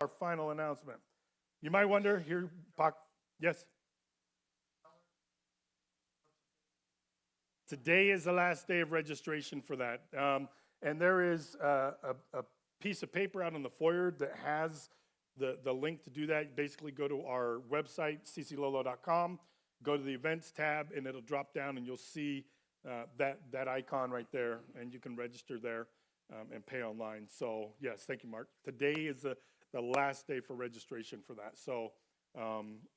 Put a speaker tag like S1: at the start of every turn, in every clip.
S1: our final announcement. You might wonder, here, yes? Today is the last day of registration for that. And there is a piece of paper out on the foyer that has the link to do that. Basically, go to our website, CCLOLO.com, go to the events tab, and it'll drop down, and you'll see that icon right there, and you can register there and pay online. So, yes, thank you, Mark. Today is the last day for registration for that. So,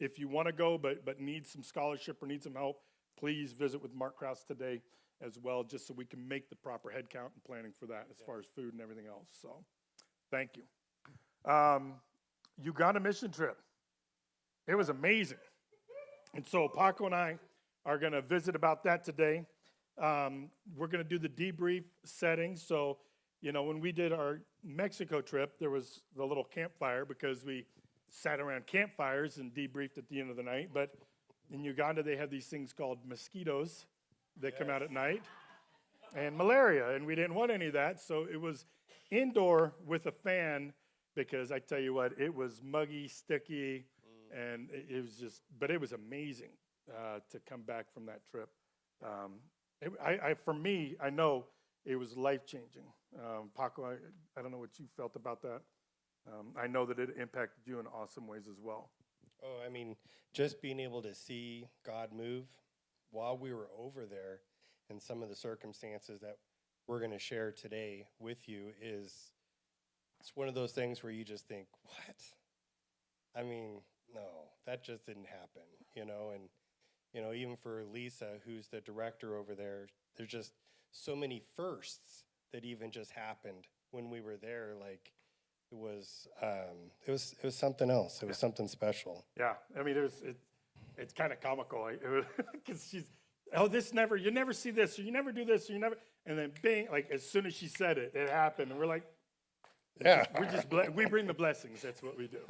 S1: if you want to go but need some scholarship or need some help, please visit with Mark Krause today as well, just so we can make the proper head count and planning for that as far as food and everything else. So, thank you. Uganda mission trip. It was amazing. And so Paco and I are going to visit about that today. We're going to do the debrief setting. So, when we did our Mexico trip, there was the little campfire because we sat around campfires and debriefed at the end of the night. But in Uganda, they have these things called mosquitoes that come out at night and malaria. And we didn't want any of that. So it was indoor with a fan because I tell you what, it was muggy, sticky, and it was but it was amazing to come back from that trip. For me, I know it was life-changing. Paco, I don't know what you felt about that. I know that it impacted you in awesome ways as well.
S2: Oh, I mean, just being able to see God move while we were over there and some of the circumstances that we're going to share today with you it's one of those things where you just think, what? I mean, no, that just didn't happen, and, even for Lisa, who's the director over there, there's just so many firsts that even just happened when we were there. Like, it was something else. It was something special.
S1: Yeah, I mean, it's kind of comical because you never see this, or you never do this, or you never, and then bing, like as soon as she said it, it happened, and we're like,
S2: yeah,
S1: we bring the blessings. That's what we do.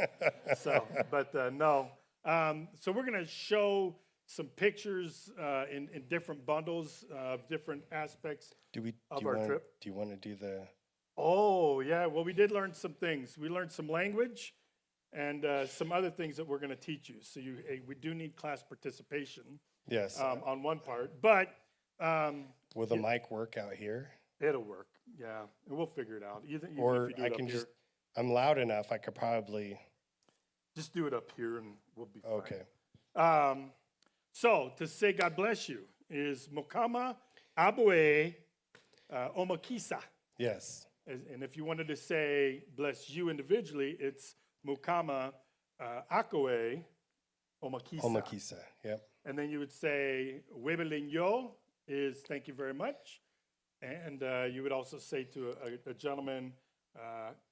S1: So, but no, so we're gonna show some pictures in different bundles of different aspects of our trip.
S2: Do you want to do the?
S1: Oh, yeah. Well, we did learn some things. We learned some language and some other things that we're going to teach you. So we do need class participation.
S2: Yes.
S1: On one part. But
S2: will the mic work out here?
S1: It'll work. Yeah. And we'll figure it out.
S2: Or I can just, I'm loud enough, I could probably.
S1: Just do it up here and we'll be fine.
S2: Okay.
S1: So to say God bless you is Mokama Abue Omakisa.
S2: Yes.
S1: And if you wanted to say bless you individually, it's Mukama Akoe Omakisa.
S2: Omakisa, yep.
S1: And then you would say Webelinyo is thank you very much. And you would also say to a gentleman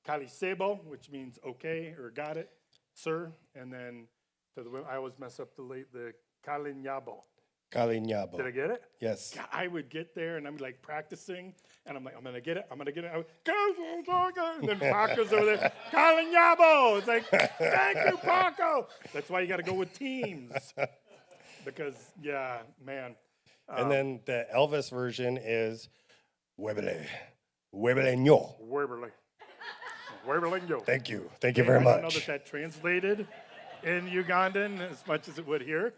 S1: Kalisebo, which means okay or got it, sir. And then to the women, I always mess up the Kalinyabo.
S2: Kalinyabo.
S1: Did I get it?
S2: Yes.
S1: I would get there and I'm like practicing and I'm like, I'm gonna get it. And then Paco's over there, Kalinyabo. It's like, thank you, Paco. That's why you gotta go with teams. Because, yeah, man.
S2: And then the Elvis version is Webele. Webelenyo.
S1: Webelenyo.
S2: Thank you. Thank you very much.
S1: I don't know that translated in Ugandan as much as it would here.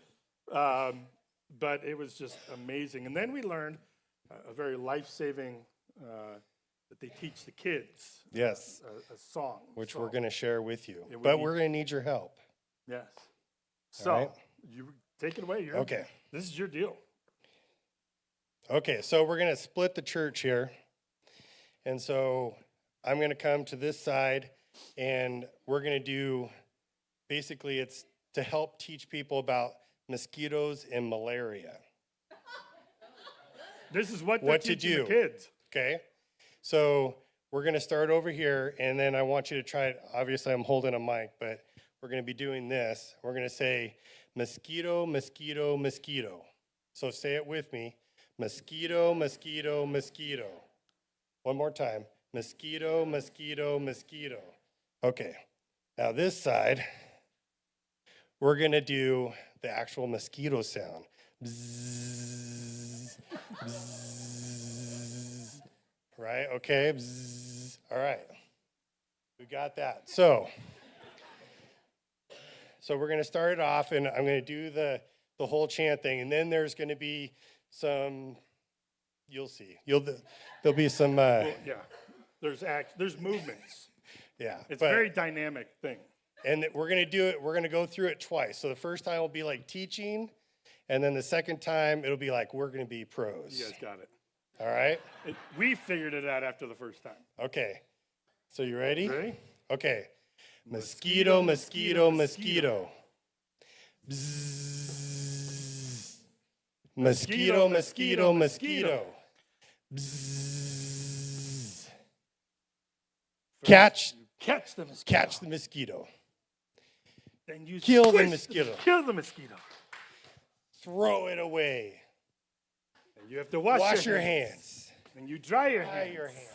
S1: But it was just amazing. And then we learned a very life-saving, that they teach the kids.
S2: Yes.
S1: A song.
S2: Which we're going to share with you. But we're going to need your help.
S1: Yes. So, you take it away.
S2: Okay.
S1: This is your deal.
S2: Okay, so we're going to split the church here. And so I'm going to come to this side, and we're going to do, basically it's to help teach people about mosquitoes and malaria.
S1: This is what they're teaching the kids.
S2: Okay, so we're going to start over here, and then I want you to try it. Obviously, I'm holding a mic, but we're going to be doing this. We're going to say mosquito, mosquito, mosquito. So say it with me. Mosquito, mosquito, mosquito. One more time. Mosquito, mosquito, mosquito. Okay, now this side, we're going to do the actual mosquito sound. Bzzz, bzzz. Right? Okay. Bzzz. All right. We got that. So So we're going to start it off, and I'm going to do the whole chant thing, and then there's going to be some. You'll see. There'll be some.
S1: Well, yeah. There's movements.
S2: Yeah.
S1: It's a very dynamic thing.
S2: And we're going to do it. We're going to go through it twice. So the first time will be like teaching, and then the second time it'll be like we're going to be pros.
S1: You guys got it.
S2: All right.
S1: We figured it out after the first time.
S2: Okay. So you ready?
S1: Ready?
S2: Okay. Mosquito, mosquito, mosquito. Bzzz. Mosquito, mosquito, mosquito. Bzzz.
S1: Catch the mosquito.
S2: Catch the mosquito.
S1: Then you
S2: Kill the
S1: squish
S2: mosquito.
S1: Kill the mosquito.
S2: Throw it away.
S1: And you have to wash
S2: your hands.
S1: And you dry your
S2: Dry
S1: hands.
S2: your hands.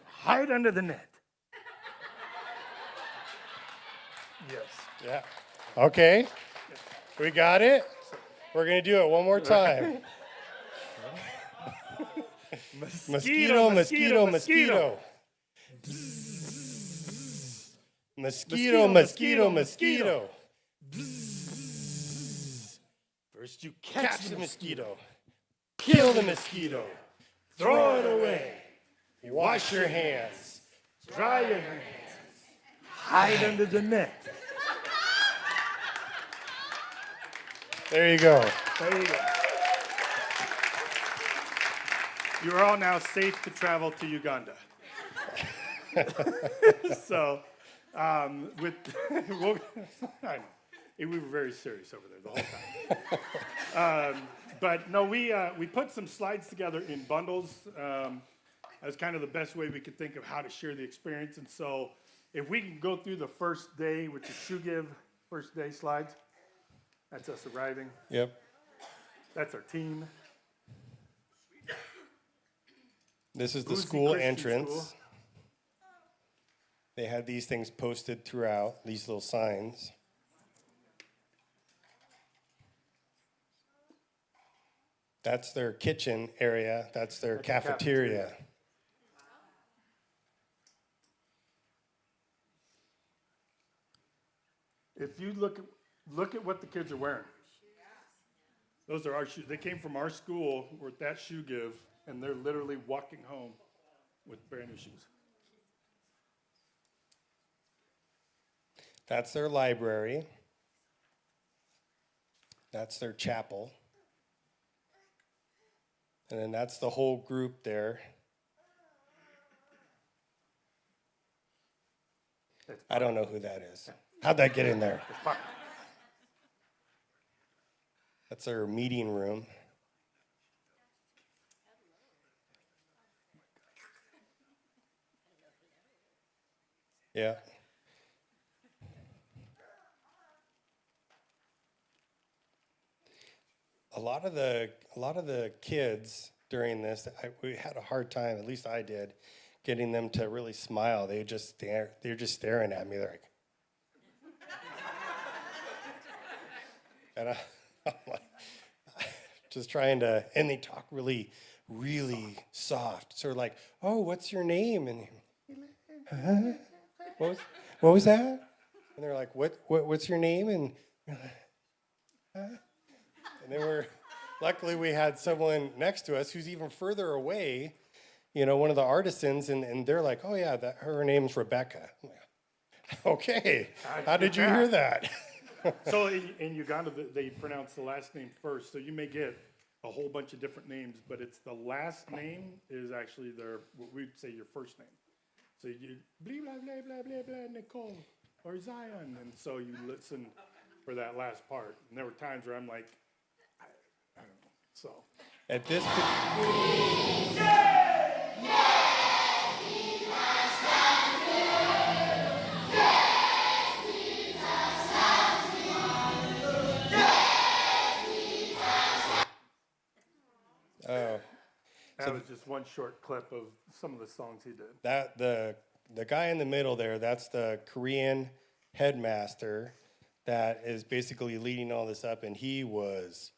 S1: Hide under the net. Yes.
S2: Yeah. Okay. We got it. We're going to do it one more time. Mosquito, mosquito, mosquito. Mosquito, mosquito, mosquito.
S1: First you
S2: Catch the mosquito. Kill the mosquito. Throw it away. Wash your hands.
S1: Dry your hands. Hide under the net.
S2: There you go.
S1: There you go. You are all now safe to travel to Uganda. So, with well, I know we were very serious over there the whole time. But no, we put some slides together in bundles. That's kind of the best way we could think of how to share the experience. And so, if we can go through the first day, which is shoe give, first day slides. That's us arriving.
S2: Yep.
S1: That's our team.
S2: This is the
S1: Boozy
S2: school
S1: Christian
S2: entrance.
S1: School.
S2: They had these things posted throughout, these little signs. That's their kitchen area. That's their cafeteria.
S1: If you look at what the kids are wearing. Those are our shoes. They came from our school. We're at that shoe give, and they're literally walking home with brand new shoes.
S2: That's their library. That's their chapel. And then that's the whole group there. I don't know who that is. How'd that get in there? That's our meeting room. Yeah. A lot of the kids during this, we had a hard time, at least I did, getting them to really smile. They're just staring at me. They're like, and I'm like, just trying to, and they talk really, really soft. So like, oh, what's your name? And huh? What was that? And they're like, what's your name? And huh? And then luckily we had someone next to us who's even further away, one of the artisans, and they're like, oh yeah, her name's Rebecca. I'm like, okay, how did you hear that?
S1: So in Uganda, they pronounce the last name first. So you may get a whole bunch of different names, but it's the last name is actually what we'd say your first name. So you blah blah blah blah blah blah Nicole or Zion, and so you listen for that last part. And there were times where I'm like, I don't know. So
S2: at this. Oh,
S1: that was just one short clip of some of the songs he did.
S2: That the guy in the middle there, that's the Korean headmaster that is basically leading all this up, and he was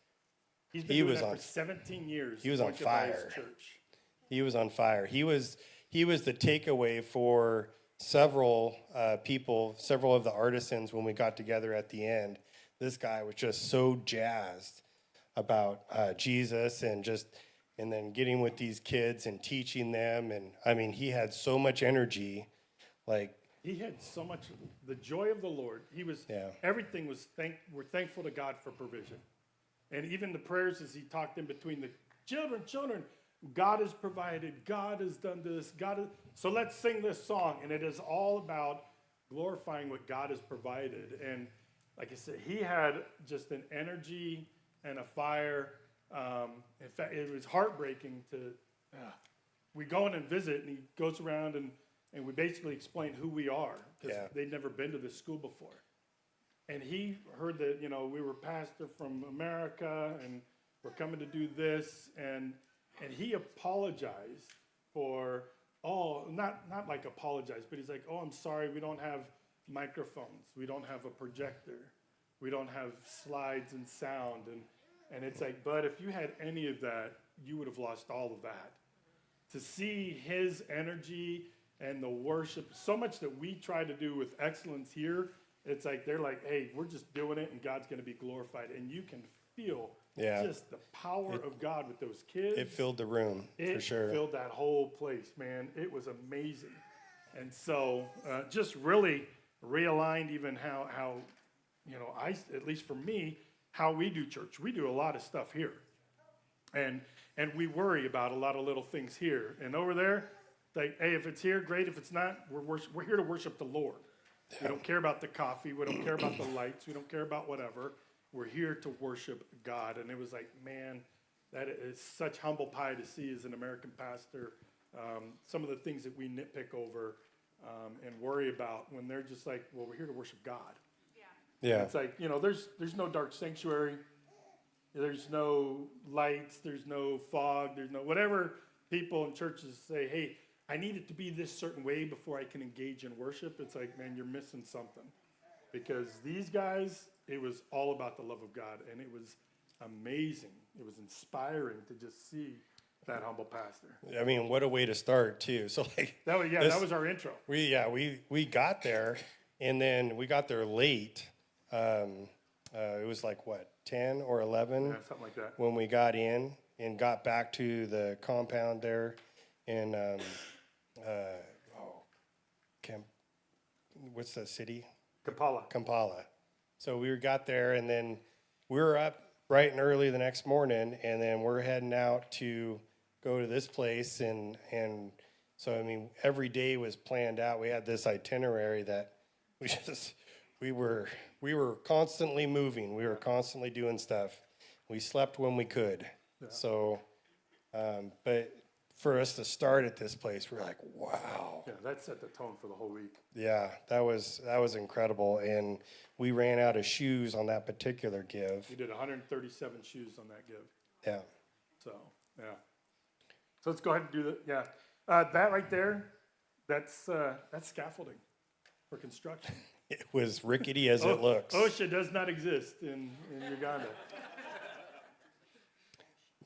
S1: for 17 years.
S2: He was on fire.
S1: Church.
S2: He was on fire. He was the takeaway for several people, several of the artisans, when we got together at the end, this guy was just so jazzed about Jesus and then getting with these kids and teaching them. And I mean, he had so much energy. Like,
S1: He had so much, the joy of the Lord. Everything was, we're thankful to God for provision. And even the prayers as he talked in between the children, God has provided, God has done this, so let's sing this song. And it is all about glorifying what God has provided. And like I said, he had just an energy and a fire. In fact, it was heartbreaking we go in and visit, and he goes around and we basically explain who we are, because they'd never been to this school before. And he heard that, we were pastor from America, and we're coming to do this, and he apologized for, not like apologize, but he's like, I'm sorry, we don't have microphones, we don't have a projector, we don't have slides and sound, and it's like, but if you had any of that, you would have lost all of that. To see his energy and the worship, so much that we try to do with excellence here, it's like they're like, hey, we're just doing it and God's going to be glorified. And you can feel just the power of God with those kids.
S2: It filled the room, for sure.
S1: It filled that whole place, man. It was amazing. And so just really realigned even how at least for me, how we do church. We do a lot of stuff here. And we worry about a lot of little things here. And over there, like, hey, if it's here, great. If it's not, we're here to worship the Lord. We don't care about the coffee. We don't care about the lights. We don't care about whatever. We're here to worship God. And it was like, man, that is such humble pie to see as an American pastor. Some of the things that we nitpick over and worry about when they're just like, well, we're here to worship God. Yeah. It's like, there's no dark sanctuary. There's no lights. There's no fog. There's no whatever people in churches say, hey, I need it to be this certain way before I can engage in worship. It's like, man, you're missing something. Because these guys, it was all about the love of God. And it was amazing. It was inspiring to just see that humble pastor.
S2: I mean, what a way to start, too. So, like,
S1: that was our intro.
S2: We got there, and then we got there late. It was like, 10 or 11?
S1: Yeah, something like that.
S2: When we got in and got back to the compound there in, what's the city? Kampala. So we got there, and then we were up bright and early the next morning, and then we're heading out to go to this place, and so, I mean, every day was planned out. We had this itinerary that we were constantly moving. We were constantly doing stuff. We slept when we could. Yeah. So, but for us to start at this place, we're like, wow.
S1: Yeah, that set the tone for the whole week.
S2: Yeah, that was incredible. And we ran out of shoes on that particular give.
S1: We did 137 shoes on that give.
S2: Yeah.
S1: So, yeah. So let's go ahead and do that. Yeah. That right there, that's scaffolding for construction.
S2: It was rickety as it looks.
S1: OSHA does not exist in Uganda.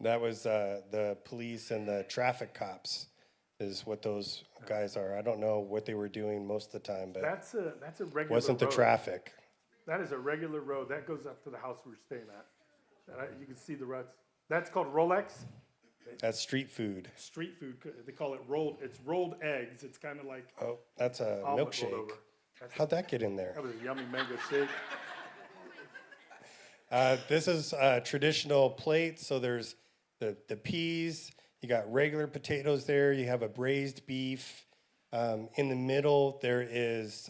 S2: That was the police and the traffic cops is what those guys are. I don't know what they were doing most of the time, but
S1: that's a regular
S2: wasn't the
S1: road.
S2: traffic.
S1: That is a regular road. That goes up to the house we were staying at. You can see the ruts. That's called Rolex.
S2: That's street food.
S1: Street food. They call it rolled. It's rolled eggs. It's kind of like
S2: that's a milkshake. How'd that get in there?
S1: That was a yummy mango shake.
S2: This is a traditional plate. So there's the peas. You got regular potatoes there. You have a braised beef. In the middle, there is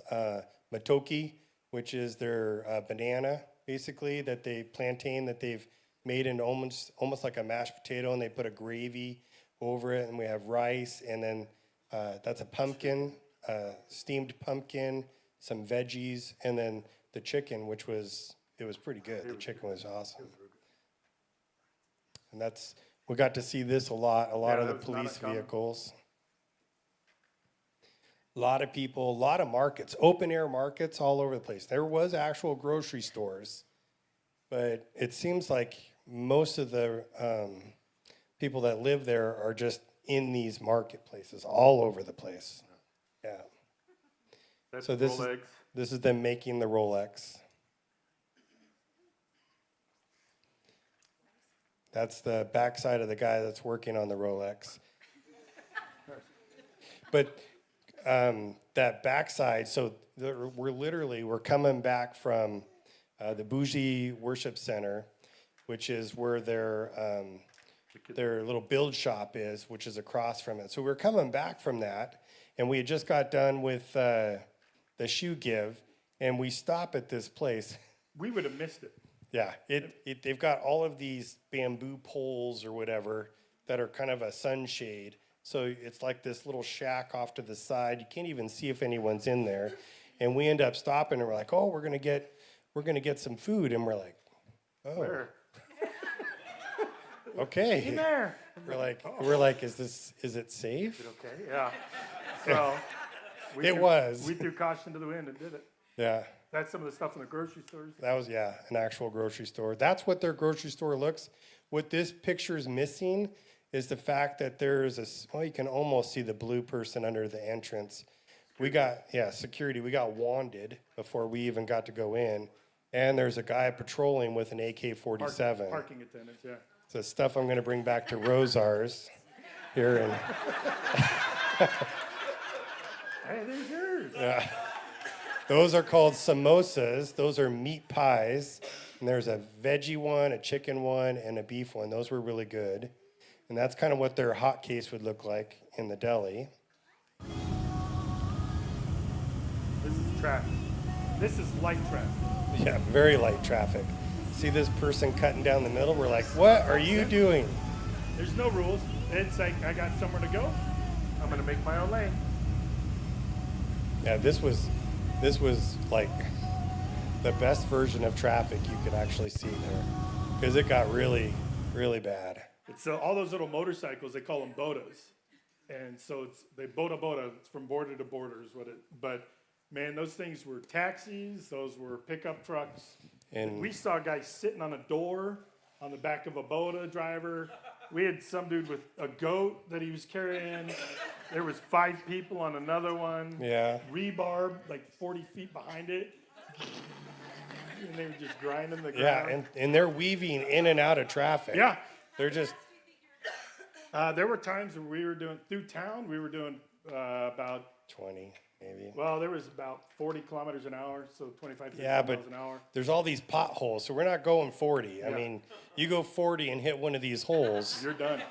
S2: matoke, which is their banana, basically, plantain that they've made into almost like a mashed potato, and they put a gravy over it. And we have rice, and then that's a pumpkin, steamed pumpkin, some veggies, and then the chicken, which was pretty good. The chicken was awesome. And we got to see this a lot of the police vehicles. A lot of people, a lot of markets, open air markets all over the place. There was actual grocery stores, but it seems like most of the people that live there are just in these marketplaces all over the place. Yeah.
S1: That's
S2: So this
S1: Rolex.
S2: this is them making the Rolex. That's the backside of the guy that's working on the Rolex. But that backside, so we're coming back from the Bougie Worship Center, which is where their little build shop is, which is across from it. So we're coming back from that, and we had just got done with the shoe give, and we stop at this place.
S1: We would have missed it.
S2: Yeah, they've got all of these bamboo poles or whatever that are kind of a sunshade. So it's like this little shack off to the side. You can't even see if anyone's in there. And we end up stopping, and we're like, "Oh, we're gonna get some food," and we're like, "Oh,
S1: Where?
S2: okay."
S1: In there.
S2: We're like, "Is it safe?"
S1: Okay, yeah. So
S2: It was.
S1: We threw caution to the wind and did it.
S2: Yeah.
S1: That's some of the stuff in the grocery stores.
S2: That was, an actual grocery store. That's what their grocery store looks. What this picture is missing is the fact that there's you can almost see the blue person under the entrance. We got, security. We got wanded before we even got to go in. And there's a guy patrolling with an AK-47.
S1: Parking attendants, yeah.
S2: So stuff I'm going to bring back to Rosar's here. And
S1: Hey, there's yours.
S2: yeah. Those are called samosas. Those are meat pies. And there's a veggie one, a chicken one, and a beef one. Those were really good. And that's kind of what their hot case would look like in the deli.
S1: This is traffic. This is light traffic.
S2: Yeah, very light traffic. See this person cutting down the middle? We're like, what are you doing?
S1: There's no rules. It's like, I got somewhere to go. I'm going to make my own lane.
S2: Yeah, this was like the best version of traffic you could actually see there, because it got really, really bad.
S1: It's all those little motorcycles, they call them bodas. And so they boda, it's from border to border is what it, but man, those things were taxis, those were pickup trucks.
S2: And
S1: We saw guys sitting on a door on the back of a boda driver. We had some dude with a goat that he was carrying. There was 5 people on another one.
S2: yeah,
S1: Rebarb, like 40 feet behind it. And they were just grinding the
S2: yeah,
S1: ground.
S2: and they're weaving in and out of traffic.
S1: Yeah.
S2: They're just,
S1: There were times where we were doing, through town, we were doing about,
S2: 20 maybe.
S1: well, there was about 40 kilometers an hour, so 25, 30
S2: Yeah, but
S1: miles an hour.
S2: there's all these potholes, so we're not going 40. I
S1: Yeah.
S2: mean, you go 40 and hit one of these holes.
S1: You're done.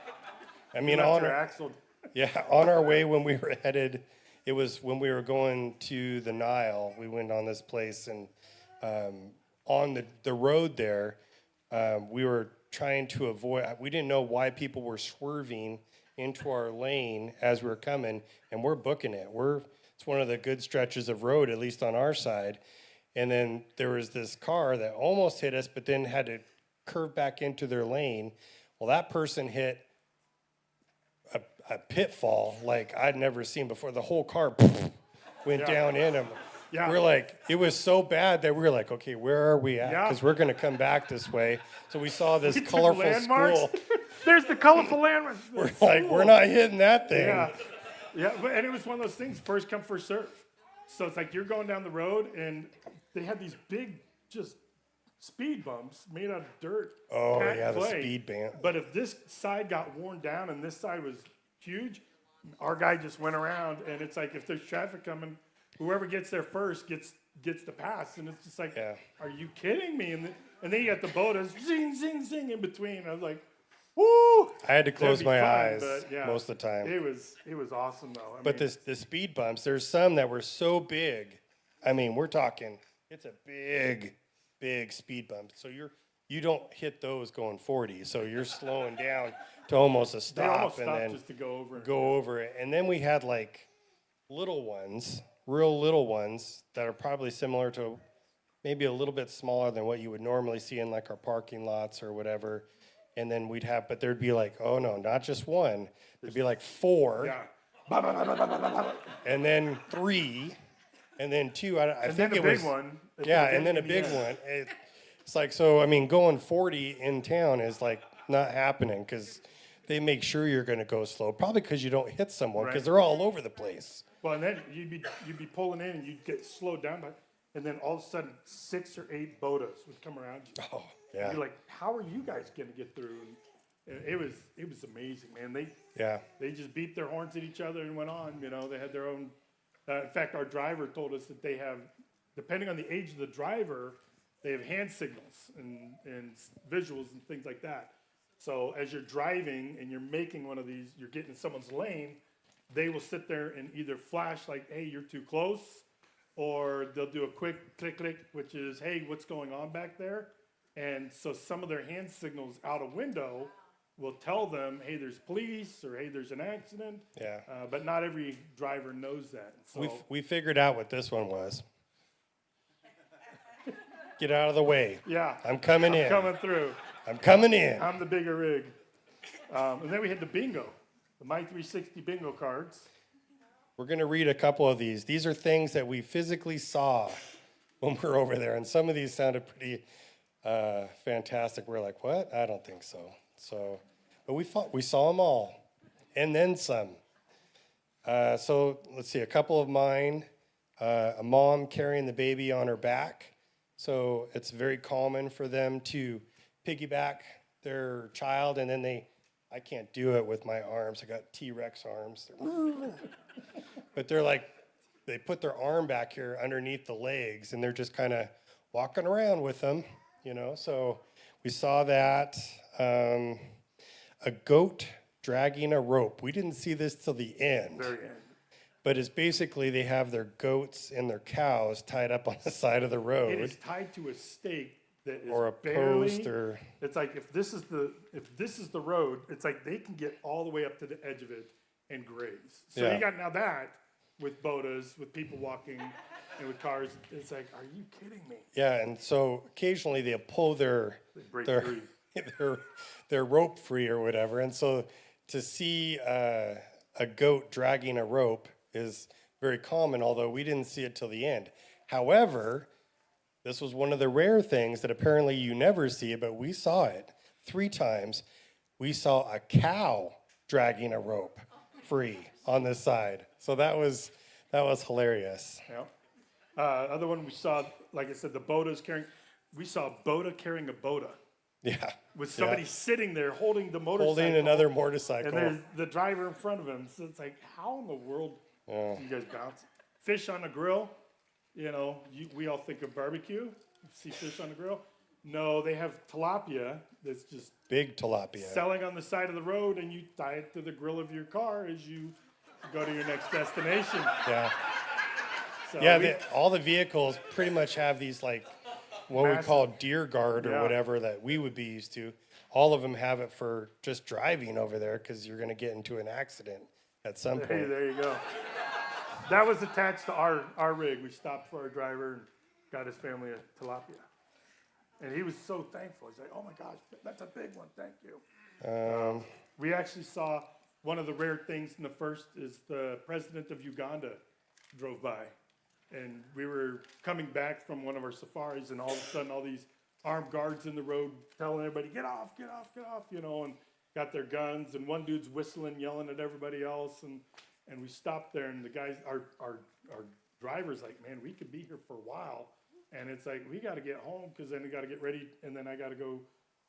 S2: I mean,
S1: Left
S2: on
S1: your
S2: our,
S1: axle.
S2: yeah, on our way when we were headed, it was when we were going to the Nile. We went on this place, and on the road there, we were trying to avoid. We didn't know why people were swerving into our lane as we were coming, and we're booking it. It's one of the good stretches of road, at least on our side. And then there was this car that almost hit us, but then had to curve back into their lane. Well, that person hit a pitfall like I'd never seen before. The whole car went down in him.
S1: Yeah.
S2: We're like, it was so bad that we were like, okay, where are we at?
S1: Yeah.
S2: Because we're going to come back this way. So we saw this
S1: We took
S2: colorful
S1: landmarks.
S2: school.
S1: There's the colorful landmarks.
S2: We're like, we're not hitting that thing.
S1: Yeah, yeah, and it was one of those things, first come, first serve. So it's like you're going down the road, and they had these big, just speed bumps made out of dirt.
S2: Oh,
S1: packed
S2: yeah, the
S1: clay.
S2: speed bump.
S1: But if this side got worn down and this side was huge, our guy just went around, and it's like if there's traffic coming, whoever gets there first gets the pass, and it's just like,
S2: Yeah.
S1: are you kidding me? And then you got the bodas, zing, zing, zing in between. I was like, woo!
S2: I had to close
S1: That'd be
S2: my
S1: fun,
S2: eyes
S1: but yeah,
S2: most of the time.
S1: It was awesome though. I
S2: But
S1: mean,
S2: the speed bumps, there's some that were so big. I mean, we're talking, it's a big speed bump. So you don't hit those going 40. So you're slowing down to almost a
S1: they
S2: stop,
S1: almost
S2: and
S1: stopped
S2: then
S1: just to go over.
S2: go over it. And then we had like little ones, real little ones that are probably similar to maybe a little bit smaller than what you would normally see in like our parking lots or whatever. And then but there'd be like, oh no, not just one. There'd be like 4.
S1: Yeah. Ba, ba, ba, ba, ba, ba, ba, ba.
S2: And then 3, and then 2. I
S1: And
S2: think
S1: then a
S2: it
S1: big
S2: was
S1: one.
S2: yeah, and then a
S1: in the
S2: big
S1: end.
S2: one. It's like, so I mean, going 40 in town is like not happening because they make sure you're going to go slow. Probably because you don't hit someone because
S1: Right.
S2: they're all over the place.
S1: Well, and then you'd be pulling in and you'd get slowed down by, and then all of a sudden 6 or 8 bodas would come around you.
S2: Oh, yeah.
S1: You're like, how are you guys gonna get through? And it was amazing, man. They just beat their horns at each other and went on. You know, they had their own. In fact, our driver told us that they have, depending on the age of the driver, they have hand signals and visuals and things like that. So as you're driving and you're making one of these, you're getting in someone's lane, they will sit there and either flash like, hey, you're too close, or they'll do a quick click, click, which is, hey, what's going on back there? And so some of their hand signals out a window will tell them, hey, there's police, or hey, there's an accident.
S2: Yeah.
S1: But not every driver knows that. So
S2: We figured out what this one was. Get out of the way.
S1: yeah,
S2: I'm coming in.
S1: coming through.
S2: I'm coming in.
S1: I'm the bigger rig. And then we had the bingo, the My 360 bingo cards.
S2: We're going to read a couple of these. These are things that we physically saw when we were over there, and some of these sounded pretty fantastic. We're like, what? I don't think so. But we saw them all, and then some. So let's see, a couple of mine. A mom carrying the baby on her back. So it's very common for them to piggyback their child, and then I can't do it with my arms. I got T-Rex arms. But they're like, they put their arm back here underneath the legs, and they're just kind of walking around with them, you know. So we saw that. A goat dragging a rope. We didn't see this till the end.
S1: Very end.
S2: But it's basically they have their goats and their cows tied up on the side of the road.
S1: It is tied to a stake that is
S2: Or a
S1: barely,
S2: post, or
S1: it's like if this is the road, it's like they can get all the way up to the edge of it and graze. So
S2: Yeah.
S1: you got now that with bodas, with people walking and with cars, it's like, are you kidding me?
S2: yeah, and so occasionally they'll pull their
S1: They break
S2: their,
S1: free.
S2: their rope free or whatever. And so to see a goat dragging a rope is very common, although we didn't see it till the end. However, this was one of the rare things that apparently you never see, but we saw it 3 times. We saw a cow dragging a rope free on this side. So that was hilarious.
S1: Yeah. Other one we saw, like I said, the bodas carrying. We saw a boda carrying a boda
S2: Yeah.
S1: with somebody sitting there holding the motorcycle.
S2: Holding another motorcycle.
S1: And there's the driver in front of him. So it's like, how in the world do you guys bounce? Fish on a grill. You know, we all think of barbecue. See fish on the grill. No, they have tilapia that's just
S2: Big tilapia.
S1: selling on the side of the road, and you tie it to the grill of your car as you go to your next destination.
S2: Yeah.
S1: So
S2: Yeah, all the vehicles pretty much have these, like, what we
S1: Massive.
S2: call deer guard or
S1: Yeah.
S2: whatever that we would be used to. All of them have it for just driving over there because you're going to get into an accident at some
S1: Hey,
S2: point.
S1: there you go. That was attached to our rig. We stopped for our driver and got his family a tilapia. And he was so thankful. He's like, oh my gosh, that's a big one. Thank you. We actually saw one of the rare things in the first is the president of Uganda drove by. And we were coming back from one of our safaris, and all of a sudden all these armed guards in the road telling everybody, get off, get off, get off, you know, and got their guns. And one dude's whistling, yelling at everybody else. And we stopped there, and the guys, our driver's like, man, we could be here for a while. And it's like, we got to get home because then we got to get ready, and then I got to go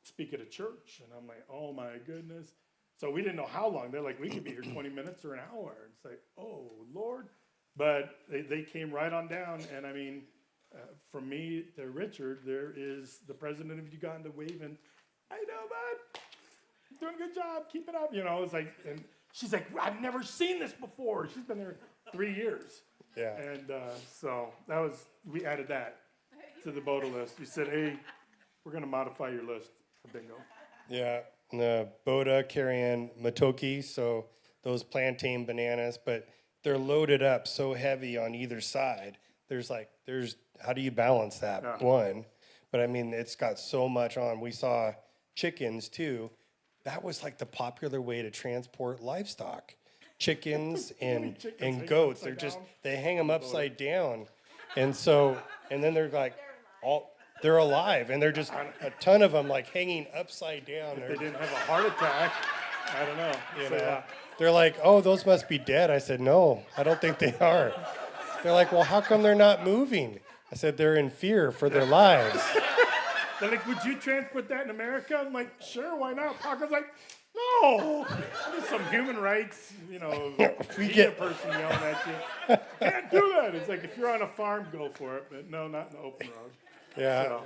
S1: speak at a church. And I'm like, oh my goodness. So we didn't know how long. They're like, we could be here 20 minutes or an hour. It's like, oh, Lord. But they came right on down. And I mean, from me to Richard, there is the president of Uganda waving, I know, bud. You're doing a good job. Keep it up. You know, it's like, and she's like, I've never seen this before. She's been there 3 years.
S2: Yeah.
S1: And so we added that to the BOTA list. We said, hey, we're going to modify your list for bingo.
S2: Yeah. The Boda carrying matoki, so those plantain bananas, but they're loaded up so heavy on either side. There's how do you balance that?
S1: Yeah.
S2: One, but I mean, it's got so much on. We saw chickens too. That was like the popular way to transport livestock. Chickens and
S1: hanging
S2: goats.
S1: upside down?
S2: They hang them upside down. And then they're like they're alive, and they're just a ton of them like hanging upside down.
S1: They didn't have a heart attack. I don't know.
S2: You
S1: So,
S2: know?
S1: yeah.
S2: They're like, oh, those must be dead. I said, no, I don't think they are. They're like, well, how come they're not moving? I said, they're in fear for their lives.
S1: They're like, would you transport that in America? I'm like, sure, why not? Paco's like, no. There's some human rights, media person yelling at you. Can't do that. It's like, if you're on a farm, go for it. But no, not in the open road.
S2: Yeah,
S1: So,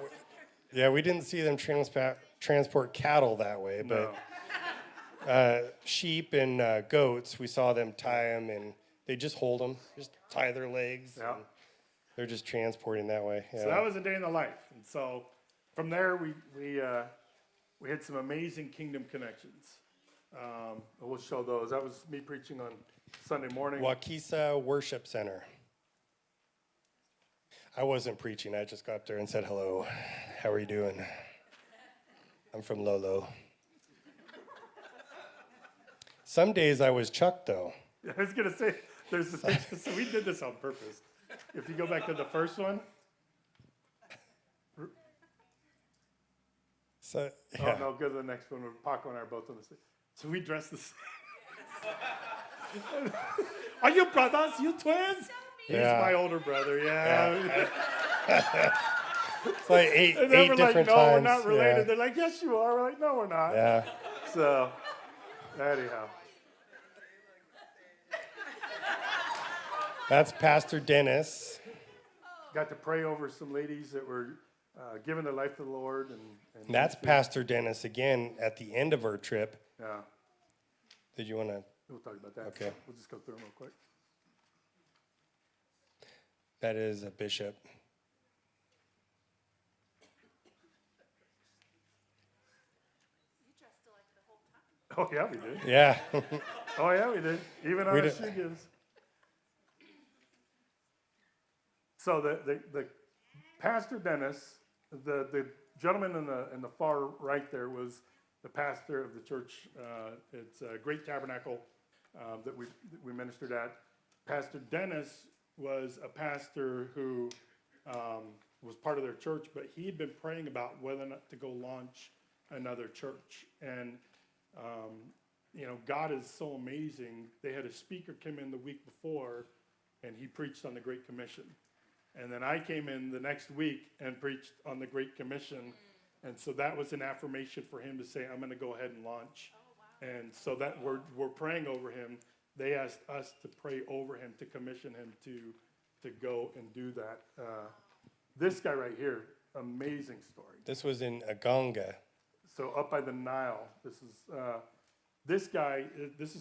S2: yeah, we didn't see them transport cattle that way,
S1: no.
S2: but
S1: sheep
S2: sheep and goats, we saw them tie them, and they just hold them, just tie their legs.
S1: Yeah.
S2: And they're just transporting that way. Yeah.
S1: So that was a day in the life. And so from there, we had some amazing kingdom connections. We'll show those. That was me preaching on Sunday morning.
S2: Waukesa Worship Center. I wasn't preaching. I just got up there and said, hello, how are you doing? I'm from Lolo. Some days I was Chuck, though.
S1: I was going to say, there's the picture. So we did this on purpose. If you go back to the first one.
S2: So, yeah.
S1: Oh, no, go to the next one where Paco and I are both on the same. So we dressed the same. Are you brothers? You twins? He's
S2: Yeah.
S1: my older brother, yeah.
S2: It's like eight
S1: And then we're like,
S2: different
S1: no,
S2: times.
S1: we're not related.
S2: Yeah.
S1: They're like, yes, you are. We're like, no, we're not.
S2: Yeah.
S1: So, anyhow.
S2: That's Pastor Dennis.
S1: Got to pray over some ladies that were giving their life to the Lord. And
S2: That's Pastor Dennis again at the end of our trip.
S1: Yeah.
S2: Did you want to?
S1: We'll talk about that.
S2: Okay.
S1: We'll just go through them real quick.
S2: That is a bishop.
S1: Oh, yeah, we did.
S2: Yeah.
S1: Oh, yeah, we did. Even our
S2: did.
S1: shoe gives. So the Pastor Dennis, the gentleman in the far right there was the pastor of the church. It's a Great Tabernacle that we ministered at. Pastor Dennis was a pastor who was part of their church, but he had been praying about whether or not to go launch another church. And God is so amazing. They had a speaker come in the week before, and he preached on the Great Commission. And then I came in the next week and preached on the Great Commission. And so that was an affirmation for him to say, I'm going to go ahead and launch. Oh, wow. And so that we're praying over him. They asked us to pray over him, to commission him to go and do that. This guy right here, amazing story.
S2: This was in Uganda.
S1: So up by the Nile, this is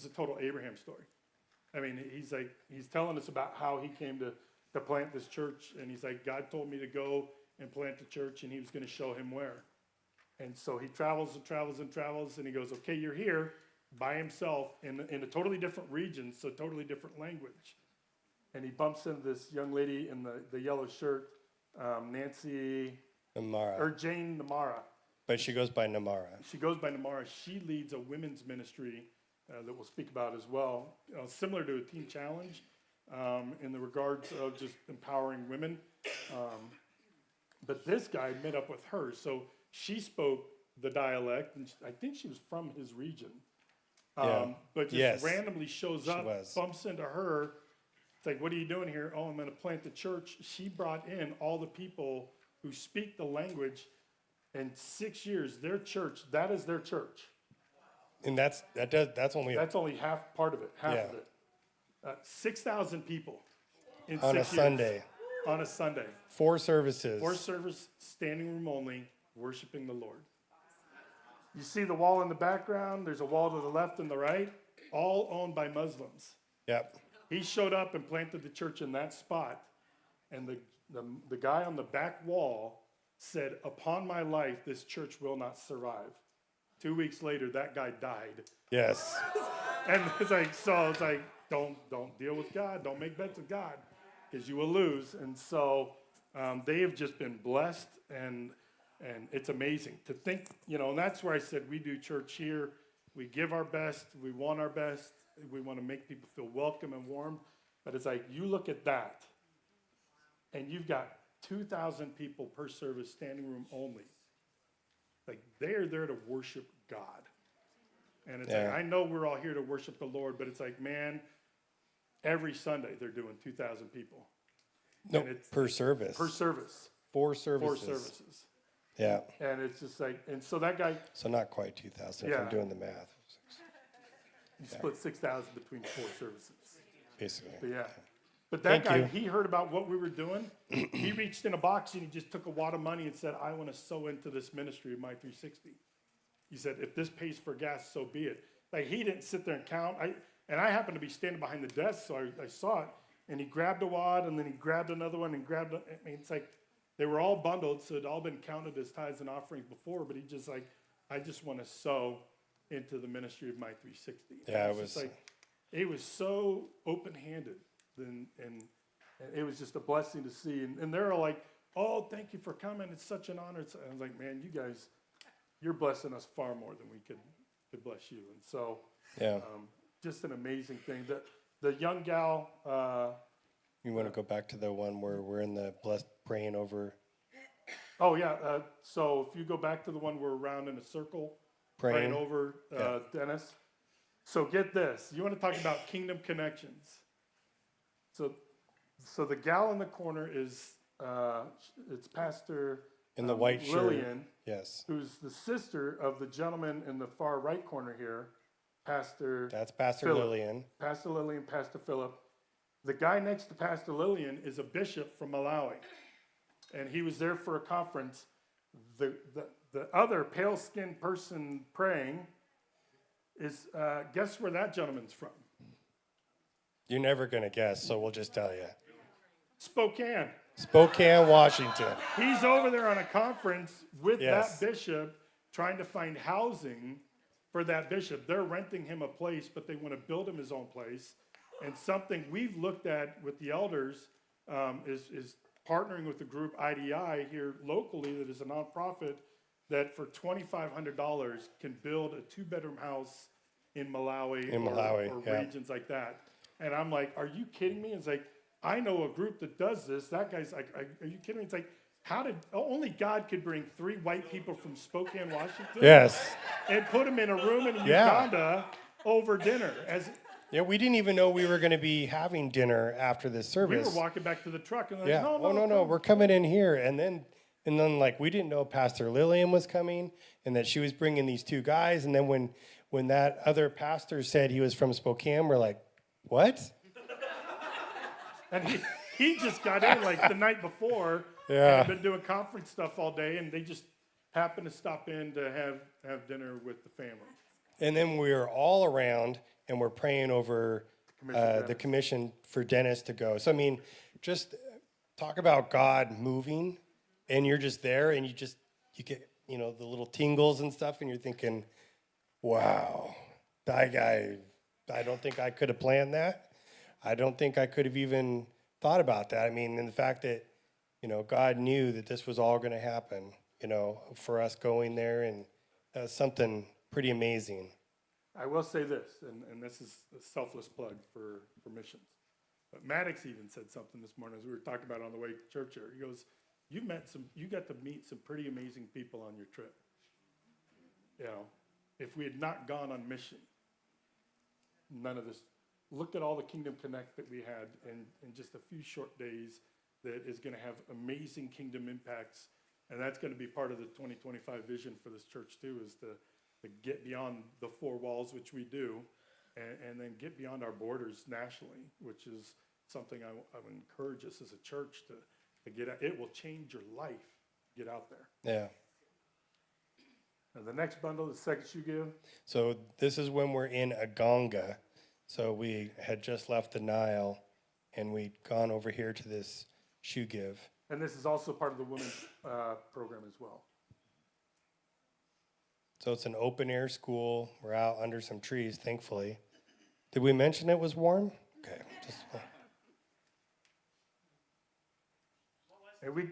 S1: a total Abraham story. I mean, he's telling us about how he came to plant this church, and he's like, God told me to go and plant the church, and he was going to show him where. And so he travels and travels and travels, and he goes, okay, you're here by himself in a totally different region, so totally different language. And he bumps into this young lady in the yellow shirt, Nancy,
S2: Namara.
S1: or Jane Namara.
S2: But she goes by Namara.
S1: She goes by Namara. She leads a women's ministry that we'll speak about as well, similar to a Teen Challenge in the regards of just empowering women. But this guy met up with her, so she spoke the dialect, and I think she was from his region. But just randomly shows up, bumps into her. It's like, what are you doing here? Oh, I'm going to plant the church. She brought in all the people who speak the language. In 6 years, their church, that is their church.
S2: And that's only
S1: half part of it, half of it. 6,000 people in
S2: on
S1: 6
S2: a
S1: years.
S2: Sunday.
S1: On a Sunday.
S2: 4 services.
S1: 4 service, standing room only, worshiping the Lord. You see the wall in the background. There's a wall to the left and the right, all owned by Muslims.
S2: Yep.
S1: He showed up and planted the church in that spot, and the guy on the back wall said, upon my life, this church will not survive. 2 weeks later, that guy died.
S2: Yes.
S1: And it's like, don't deal with God. Don't make bets with God, because you will lose. And so they have just been blessed, and it's amazing to think, and that's where I said we do church here. We give our best. We want our best. We want to make people feel welcome and warm. But it's like, you look at that, and you've got 2,000 people per service, standing room only. Like, they are there to worship God. And it's
S2: Yeah.
S1: like, I know we're all here to worship the Lord, but it's like, man, every Sunday they're doing 2,000 people.
S2: No,
S1: And it's
S2: per service.
S1: per service,
S2: 4 services.
S1: 4 services.
S2: Yeah.
S1: And it's just like, and so that guy,
S2: So not quite 2,000 if
S1: Yeah.
S2: I'm doing the math,
S1: you split 6,000 between 4 services.
S2: basically.
S1: But yeah. But that
S2: Thank
S1: guy,
S2: you.
S1: he heard about what we were doing. He reached in a box and he just took a wad of money and said, I want to sow into this ministry of My 360. He said, if this pays for gas, so be it. Like, he didn't sit there and count. I happened to be standing behind the desk, so I saw it. And he grabbed a wad, and then he grabbed another one and grabbed, I mean, it's like, they were all bundled, so it'd all been counted as tithes and offerings before, but he just like, I just want to sow into the ministry of My 360.
S2: Yeah,
S1: And
S2: it
S1: it's just
S2: was-
S1: like, it was so open-handed, and it was just a blessing to see. And they're all like, oh, thank you for coming. It's such an honor. I was like, man, you guys, you're blessing us far more than we could bless you. And so,
S2: Yeah.
S1: just an amazing thing. The young gal,
S2: You want to go back to the one where we're in the blessed praying over
S1: oh yeah, so if you go back to the one we're around in a circle, praying
S2: praying?
S1: over
S2: Yeah.
S1: Dennis. So get this. You want to talk about kingdom connections. So the gal in the corner is, it's Pastor
S2: In the white shirt.
S1: Lillian,
S2: Yes.
S1: who's the sister of the gentleman in the far right corner here, Pastor
S2: That's Pastor
S1: Philip.
S2: Lillian.
S1: Pastor Lillian, Pastor Philip. The guy next to Pastor Lillian is a bishop from Malawi, and he was there for a conference. The other pale-skinned person praying is, guess where that gentleman's from?
S2: You're never going to guess, so we'll just tell you.
S1: Spokane.
S2: Spokane, Washington.
S1: He's over there on a conference with
S2: Yes.
S1: that bishop, trying to find housing for that bishop. They're renting him a place, but they want to build him his own place. And something we've looked at with the elders is partnering with the group IDI here locally, that is a nonprofit, that for $2,500 can build a 2-bedroom house in Malawi, or
S2: yeah.
S1: regions like that. And I'm like, are you kidding me? It's like, I know a group that does this. That guy's like, are you kidding me? It's like, only God could bring 3 white people from Spokane, Washington,
S2: Yes.
S1: and put them in a room in
S2: Yeah.
S1: Uganda over dinner. As
S2: Yeah, we didn't even know we were going to be having dinner after this
S1: we were
S2: service.
S1: walking back to the truck, and they're
S2: Yeah.
S1: like,
S2: No,
S1: no,
S2: we're coming in here. And then like we didn't know Pastor Lillian was coming and that she was bringing these 2 guys. And then when that other pastor said he was from Spokane, we're like, what?
S1: And he just got in like the night before.
S2: Yeah.
S1: And had been doing conference stuff all day, and they just happened to stop in to have dinner with the family.
S2: And then we were all around and we're praying over the
S1: Dennis.
S2: commission for Dennis to go. So, I mean, just talk about God moving and you're just there and you get, the little tingles and stuff and you're thinking, wow, that guy, I don't think I could have planned that. I don't think I could have even thought about that. I mean, and the fact that, God knew that this was all going to happen, for us going there, and that's something pretty amazing.
S1: I will say this, and this is a selfless plug for missions. But Maddox even said something this morning as we were talking about it on the way to church here. He goes, you got to meet some pretty amazing people on your trip. If we had not gone on mission, none of this. Look at all the Kingdom Connect that we had in just a few short days that is going to have amazing kingdom impacts. And that's going to be part of the 2025 vision for this church too, is to get beyond the 4 walls, which we do, and then get beyond our borders nationally, which is something I would encourage us as a church to get out. It will change your life. Get out there.
S2: Yeah.
S1: Now, the next bundle, the second shoe give.
S2: So this is when we're in Uganda. So we had just left the Nile, and we'd gone over here to this shoe give.
S1: And this is also part of the women's program as well.
S2: So it's an open air school. We're out under some trees, thankfully. Did we mention it was warm? Okay.
S1: And we,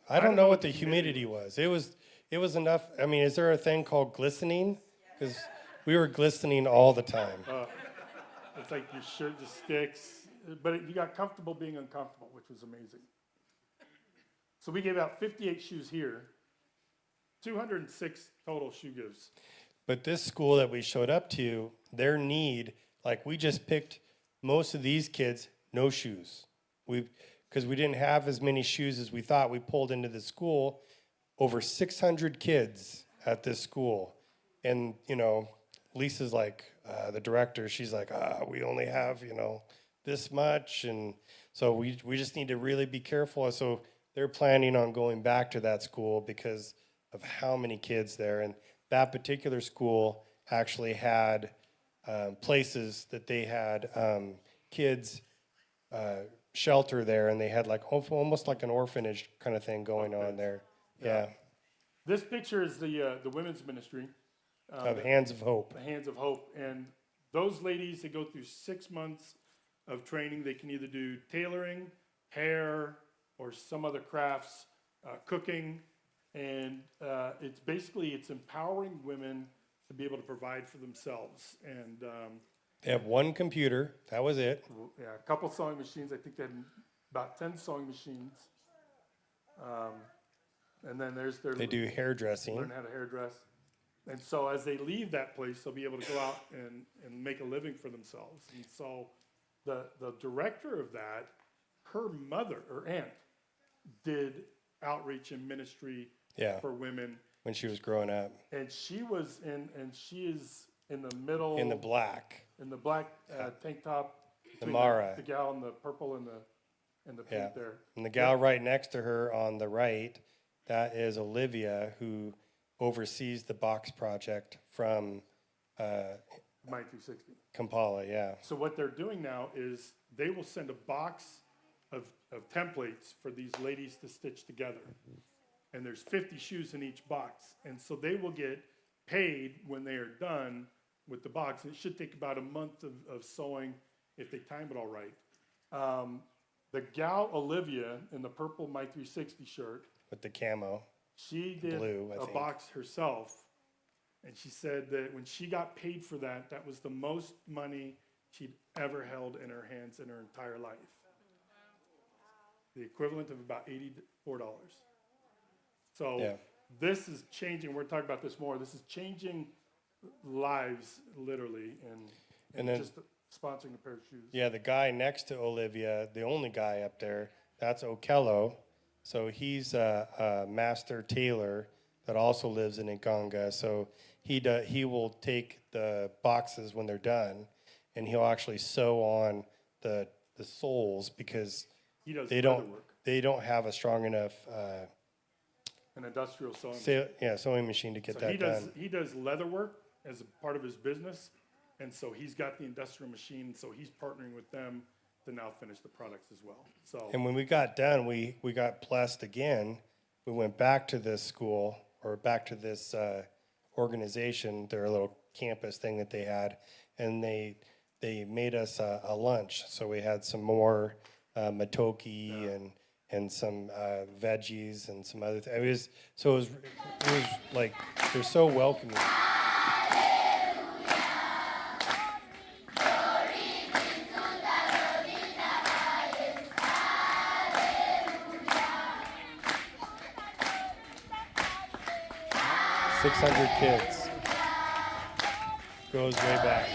S2: I don't know what the humidity was. It was enough. I mean, is there a thing called glistening? Because we were glistening all the time.
S1: it's like your shirt just sticks, but you got comfortable being uncomfortable, which was amazing. So we gave out 58 shoes here, 206 total shoe gives.
S2: But this school that we showed up to, their need, like we just picked most of these kids, no shoes. Because we didn't have as many shoes as we thought. We pulled into the school, over 600 kids at this school. And, Lisa's like, the director, she's like, we only have, this much. And so we just need to really be careful. So they're planning on going back to that school because of how many kids there. And that particular school actually had places that they had kids shelter there, and they had like almost like an orphanage kind of thing going on there. Yeah.
S1: This picture is the women's ministry.
S2: Of Hands of Hope.
S1: The Hands of Hope. And those ladies, they go through 6 months of training. They can either do tailoring, hair, or some other crafts, cooking. And it's empowering women to be able to provide for themselves. And
S2: They have one computer. That was it.
S1: yeah, a couple sewing machines. I think they had about 10 sewing machines. And then there's their
S2: They do hairdressing.
S1: learn how to hairdress. And so as they leave that place, they'll be able to go out and make a living for themselves. And so the director of that, her mother or aunt, did outreach and ministry for women.
S2: When she was growing up.
S1: And she is in the middle.
S2: In the black.
S1: In the black tank top.
S2: The Mara.
S1: The gal in the purple and the pink there.
S2: And the gal right next to her on the right, that is Olivia, who oversees the box project from
S1: My 360.
S2: Kampala, yeah.
S1: So what they're doing now is they will send a box of templates for these ladies to stitch together. And there's 50 shoes in each box. And so they will get paid when they are done with the box. And it should take about a month of sewing if they time it all right. The gal Olivia in the purple My 360 shirt.
S2: With the camo.
S1: She did a box herself. And she said that when she got paid for that, that was the most money she'd ever held in her hands in her entire life. The equivalent of about $84. So this is changing. We're talking about this more. This is changing lives, literally, and then, just sponsoring a pair of shoes.
S2: Yeah, the guy next to Olivia, the only guy up there, that's Okello. So he's a master tailor that also lives in Uganda. So he will take the boxes when they're done, and he'll actually sew on the soles because they don't have a strong enough
S1: an industrial sewing
S2: sewing machine to get that done.
S1: He does leather work as a part of his business, and so he's got the industrial machine. So he's partnering with them to now finish the products as well. So
S2: and when we got done, we got blessed again. We went back to this school or back to this organization, their little campus thing that they had, and they made us a lunch. So we had some more matoke and some veggies and some other things. It was like they're so welcoming. 600 kids. Goes way back.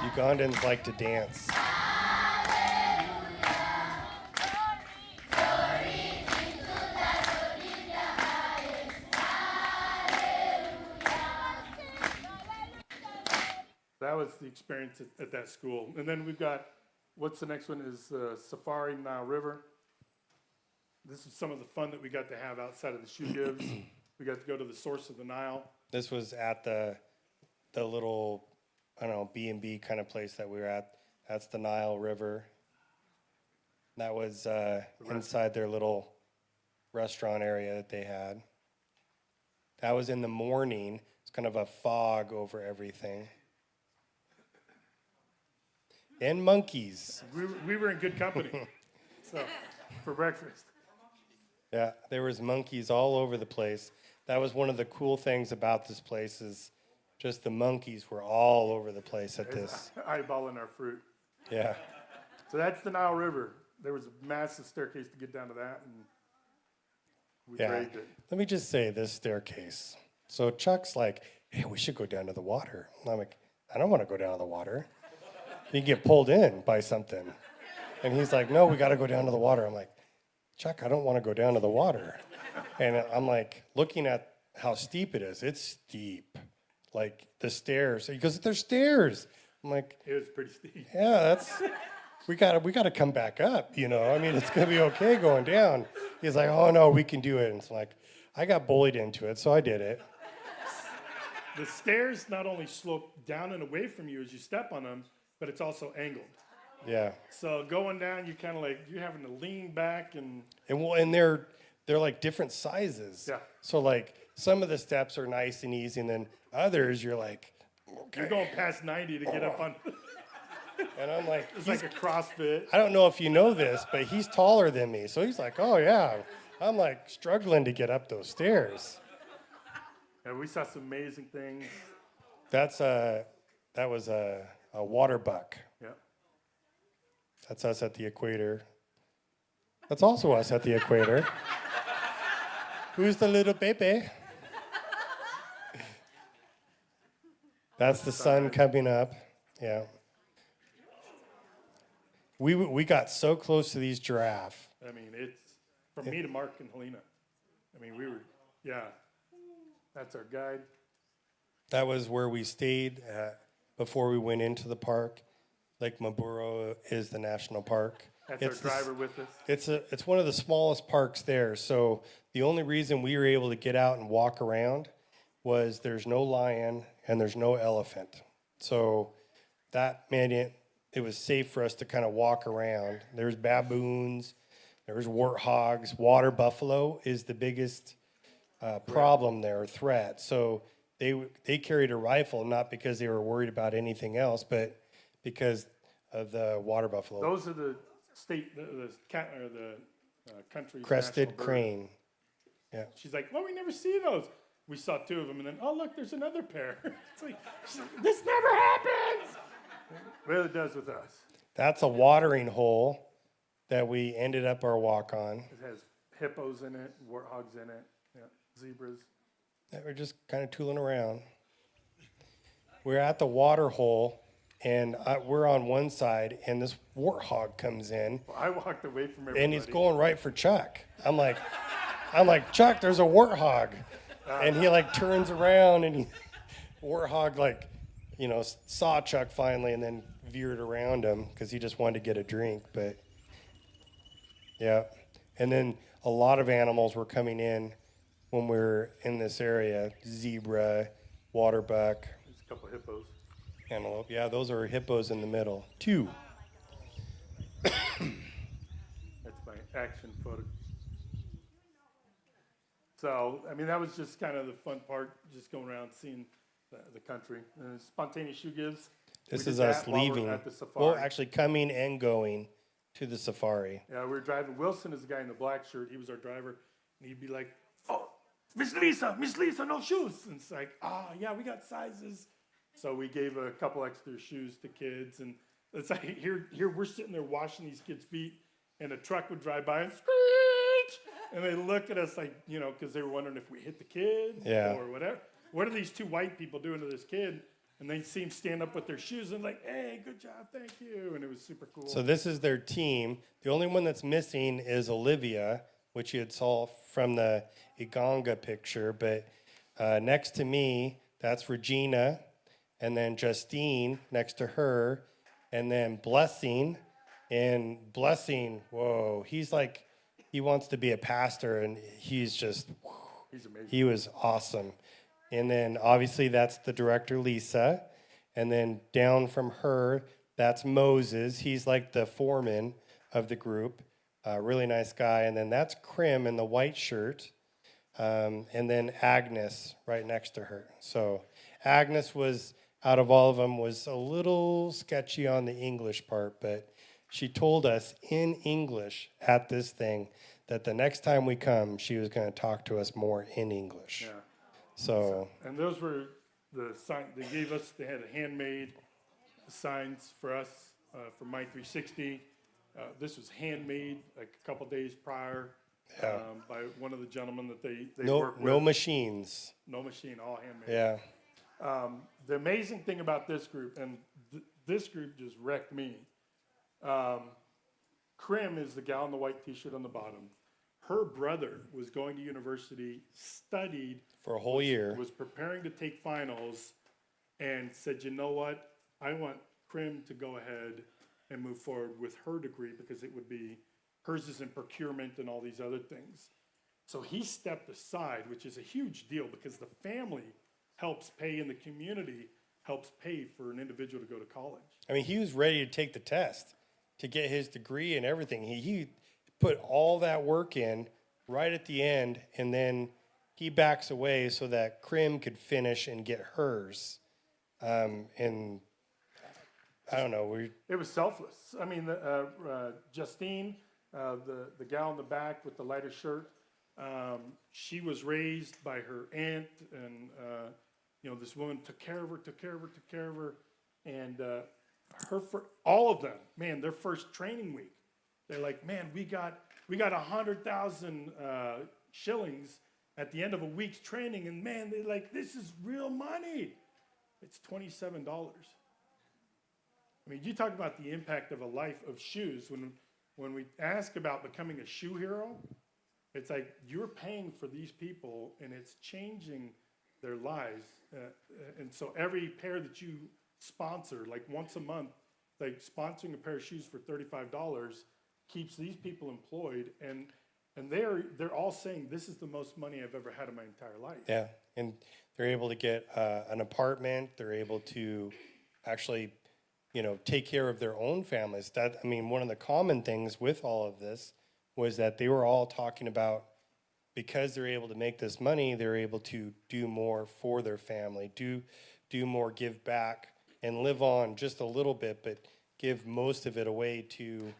S2: Ugandans like to dance.
S1: that was the experience at that school. And then we've got, what's the next one is Safari Nile River. This is some of the fun that we got to have outside of the shoe gives. We got to go to the source of the Nile.
S2: This was at the little, I don't know, B&B kind of place that we were at. That's the Nile River. That was inside their little restaurant area that they had. That was in the morning. It's kind of a fog over everything. And monkeys.
S1: We were in good company. So, for breakfast.
S2: Yeah, there was monkeys all over the place. That was one of the cool things about this place is just the monkeys were all over the place at this.
S1: Eyeballing our fruit.
S2: Yeah.
S1: So that's the Nile River. There was a massive staircase to get down to that, and we braved it.
S2: Let me just say this staircase. So Chuck's like, hey, we should go down to the water. And I'm like, I don't want to go down to the water. You get pulled in by something. And he's like, no, we got to go down to the water. I'm like, Chuck, I don't want to go down to the water. And I'm like, looking at how steep it is. It's steep. Like the stairs. He goes, there's stairs. I'm like,
S1: It was pretty steep.
S2: yeah, we gotta come back up, you know. I mean, it's gonna be okay going down. He's like, oh no, we can do it. And it's like, I got bullied into it, so I did it.
S1: The stairs not only slope down and away from you as you step on them, but it's also angled.
S2: Yeah.
S1: So going down, you kind of like, you're having to lean back and
S2: And they're like different sizes.
S1: Yeah.
S2: So like some of the steps are nice and easy, and then others you're like,
S1: you're going past 90 to get up on.
S2: and I'm like,
S1: It's like a CrossFit.
S2: I don't know if you know this, but he's taller than me. So he's like, oh yeah. I'm like struggling to get up those stairs.
S1: And we saw some amazing things.
S2: That was a water buck.
S1: Yeah.
S2: That's us at the equator. That's also us at the equator. Who's the little baby? That's the sun coming up. Yeah. We got so close to these giraffe.
S1: I mean, it's from me to Marc and Helena. I mean, we were, yeah. That's our guide.
S2: That was where we stayed before we went into the park. Lake Maburo is the national park.
S1: That's our driver with us.
S2: It's one of the smallest parks there. So the only reason we were able to get out and walk around was there's no lion and there's no elephant. So that made it was safe for us to kind of walk around. There's baboons, there's warthogs. Water buffalo is the biggest problem there, threat. So they carried a rifle, not because they were worried about anything else, but because of the water buffalo.
S1: Those are the country's
S2: Crested
S1: national bird.
S2: crane. Yeah.
S1: She's like, well, we never see those. We saw two of them, and then, oh, look, there's another pair. It's like, this never happens. Well, it does with us.
S2: That's a watering hole that we ended up our walk on.
S1: It has hippos in it, warthogs in it, yeah, zebras.
S2: That we're just kind of tooling around. We're at the water hole, and we're on one side, and this warthog comes in,
S1: Well, I walked away from everybody.
S2: and he's going right for Chuck. I'm like, Chuck, there's a warthog. And he like turns around, and warthog like, saw Chuck finally, and then veered around him because he just wanted to get a drink. But yeah, and then a lot of animals were coming in when we were in this area: zebra, water buck,
S1: There's a couple hippos.
S2: antelope. Yeah, those are hippos in the middle. 2.
S1: That's my action photo. So, I mean, that was just kind of the fun part, just going around seeing the country. And spontaneous shoe gives.
S2: This
S1: We did
S2: is us
S1: that while we're
S2: leaving.
S1: at the safari.
S2: Well, actually coming and going to the safari.
S1: Yeah, we were driving. Wilson is the guy in the black shirt. He was our driver. And he'd be like, oh, Miss Lisa, no shoes. And it's like, yeah, we got sizes. So we gave a couple extra shoes to kids. And it's like, here we're sitting there washing these kids' feet, and a truck would drive by and screech. And they look at us like, because they were wondering if we hit the kid or whatever. What are these two white people doing to this kid? And they see him stand up with their shoes and like, hey, good job, thank you. And it was super cool.
S2: So this is their team. The only one that's missing is Olivia, which you had saw from the Uganda picture. But next to me, that's Regina. And then Justine next to her. And then Blessing. And Blessing, whoa, he wants to be a pastor, and he's amazing. He was awesome. And then obviously that's the director, Lisa. And then down from her, that's Moses. He's like the foreman of the group. Really nice guy. And then that's Krim in the white shirt. And then Agnes right next to her. So Agnes was, out of all of them, was a little sketchy on the English part, but she told us in English at this thing that the next time we come, she was going to talk to us more in English.
S1: Yeah.
S2: So
S1: And those were the sign, they had handmade signs for us, for My 360. This was handmade like a couple days prior,
S2: Yeah.
S1: by one of the gentlemen that they
S2: No,
S1: work with.
S2: no machines.
S1: No machine, all handmade.
S2: Yeah.
S1: The amazing thing about this group, and this group just wrecked me. Krim is the gal in the white t-shirt on the bottom. Her brother was going to university, studied
S2: For a whole year.
S1: was preparing to take finals, and said, you know what? I want Krim to go ahead and move forward with her degree because it would be, hers is in procurement and all these other things. So he stepped aside, which is a huge deal because the family helps pay and the community helps pay for an individual to go to college.
S2: I mean, he was ready to take the test to get his degree and everything. He put all that work in right at the end, and then he backs away so that Krim could finish and get hers. And I don't know.
S1: It was selfless. I mean, Justine, the gal in the back with the lighter shirt, she was raised by her aunt, and this woman took care of her, and all of them, man, their first training week, they're like, man, we got 100,000 shillings at the end of a week's training, and man, they're like, this is real money. It's $27. I mean, you talk about the impact of a life of shoes. When we ask about becoming a shoe hero, it's like you're paying for these people, and it's changing their lives. And so every pair that you sponsor, like once a month, like sponsoring a pair of shoes for $35 keeps these people employed, and they're all saying this is the most money I've ever had in my entire life.
S2: Yeah, and they're able to get an apartment. They're able to actually, take care of their own families. One of the common things with all of this was that they were all talking about, because they're able to make this money, they're able to do more for their family, do more, give back, and live on just a little bit, but give most of it away to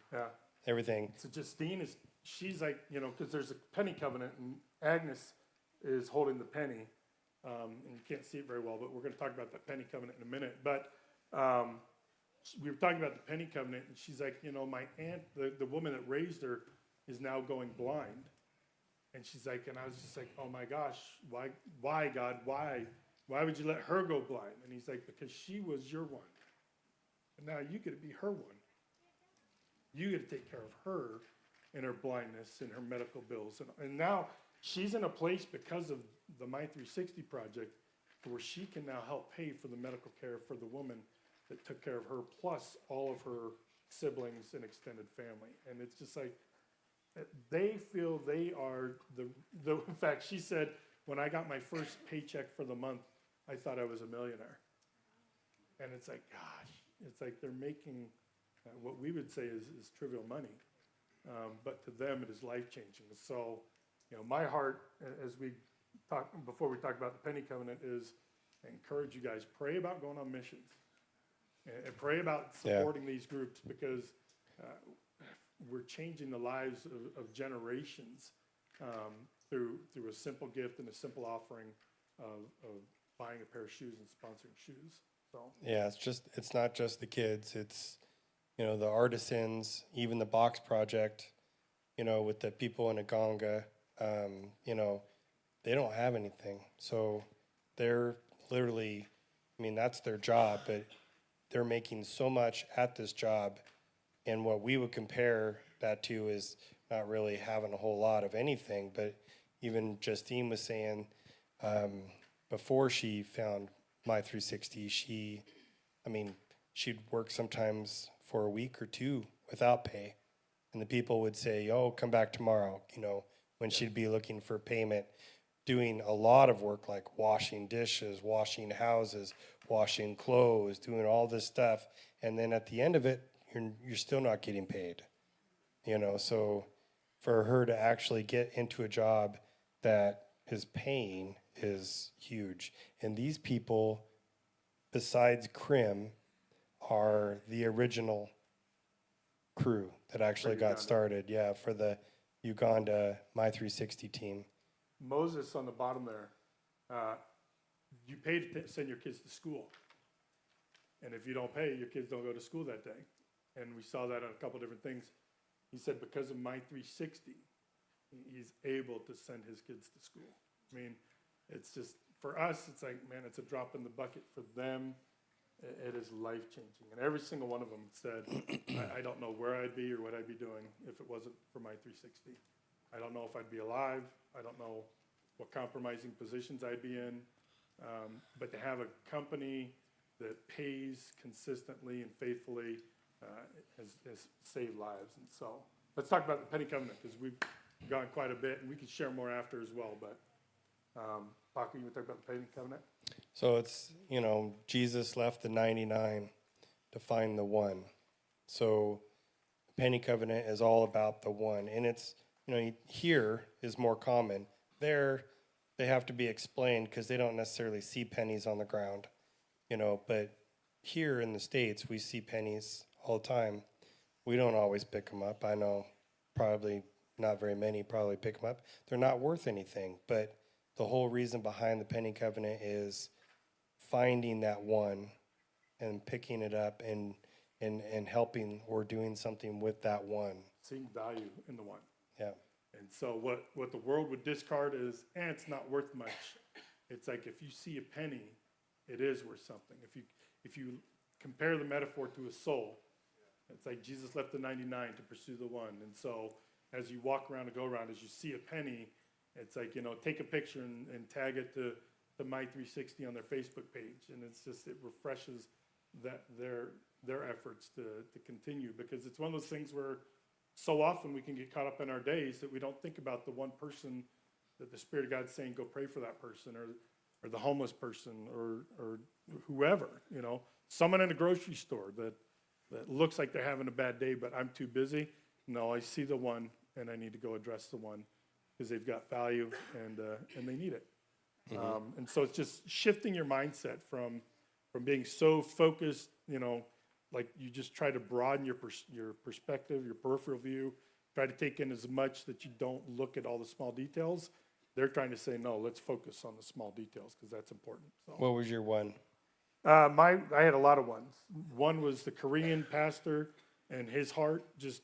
S2: everything.
S1: So Justine she's like, because there's a penny covenant, and Agnes is holding the penny, and you can't see it very well, but we're going to talk about that penny covenant in a minute. But we were talking about the penny covenant, and she's like, my aunt, the woman that raised her, is now going blind. And she's like, and I was just like, oh my gosh, why God, why would you let her go blind? And he's like, because she was your one, and now you get to be her one. You get to take care of her and her blindness and her medical bills, and now she's in a place because of the My 360 project where she can now help pay for the medical care for the woman that took care of her, plus all of her siblings and extended family. And it's just like, they feel they are in fact, she said, when I got my first paycheck for the month, I thought I was a millionaire. And it's like, gosh, it's like they're making what we would say is trivial money. But to them, it is life-changing. So, my heart, as before we talk about the penny covenant, is I encourage you guys, pray about going on missions. And pray about supporting these groups, because we're changing the lives of generations through a simple gift and a simple offering of buying a pair of shoes and sponsoring shoes. So
S2: yeah, it's not just the kids. It's the artisans, even the box project. With the people in Uganda, they don't have anything, so they're literally, that's their job, but they're making so much at this job. And what we would compare that to is not really having a whole lot of anything. But even Justine was saying, before she found My 360, she'd work sometimes for a week or two without pay. And the people would say, oh, come back tomorrow, when she'd be looking for payment, doing a lot of work like washing dishes, washing houses, washing clothes, doing all this stuff. And then at the end of it, you're still not getting paid, so for her to actually get into a job that is paying is huge. And these people, besides Krim, are the original crew that actually got started, for the Uganda My 360 team.
S1: Moses on the bottom there, you pay to send your kids to school. And if you don't pay, your kids don't go to school that day. And we saw that on a couple different things. He said because of My 360, he's able to send his kids to school. I mean, it's just, for us, it's like, man, it's a drop in the bucket. For them, it is life-changing. And every single one of them said, I don't know where I'd be or what I'd be doing if it wasn't for My 360. I don't know if I'd be alive. I don't know what compromising positions I'd be in. But to have a company that pays consistently and faithfully has saved lives. And so let's talk about the Penny Covenant, because we've gone quite a bit, and we can share more after as well. But Paco, you want to talk about the Penny Covenant?
S2: So it's, Jesus left the 99 to find the one. So the Penny Covenant is all about the one. And it's, here is more common. There, they have to be explained because they don't necessarily see pennies on the ground, but here in the States, we see pennies all the time. We don't always pick them up. I know probably not very many probably pick them up. They're not worth anything, but the whole reason behind the Penny Covenant is finding that one and picking it up and helping or doing something with that one.
S1: Seeing value in the one.
S2: Yeah.
S1: And so what the world would discard is, it's not worth much. It's like if you see a penny, it is worth something. If you compare the metaphor to a soul, it's like Jesus left the 99 to pursue the one. And so as you walk around and go around, as you see a penny, it's like, take a picture and tag it to My 360 on their Facebook page. And it's just, it refreshes their efforts to continue, because it's one of those things where so often we can get caught up in our days that we don't think about the one person that the Spirit of God's saying, go pray for that person, or the homeless person, or whoever, someone in a grocery store that looks like they're having a bad day, but I'm too busy. No, I see the one, and I need to go address the one, because they've got value and they need it. Mm-hmm. And so it's just shifting your mindset from being so focused, like you just try to broaden your perspective, your peripheral view, try to take in as much that you don't look at all the small details. They're trying to say, no, let's focus on the small details, because that's important. So.
S2: What was your one?
S1: I had a lot of ones. One was the Korean pastor and his heart, his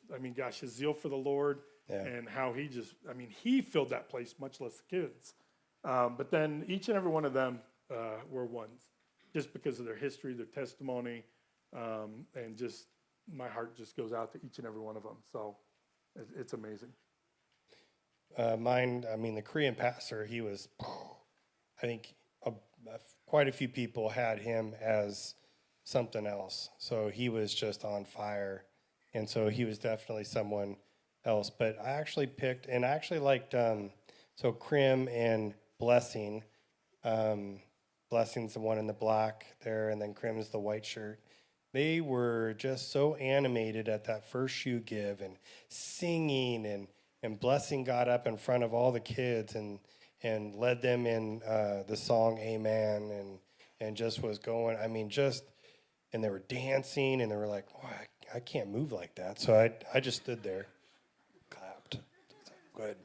S1: zeal for the Lord, and how he filled that place, much less the kids. But then each and every one of them were ones, just because of their history, their testimony, and just my heart just goes out to each and every one of them. So it's amazing.
S2: Mine, the Korean pastor, he was, I think quite a few people had him as something else. So he was just on fire. And so he was definitely someone else. But I actually picked, and I actually liked, so Krim and Blessing. Blessing's the one in the black there, and then Krim's the white shirt. They were just so animated at that first shoe give and singing, and Blessing got up in front of all the kids and led them in the song Amen, and just was going, and they were dancing, and they were like, oh, I can't move like that. So I just stood there, clapped, good,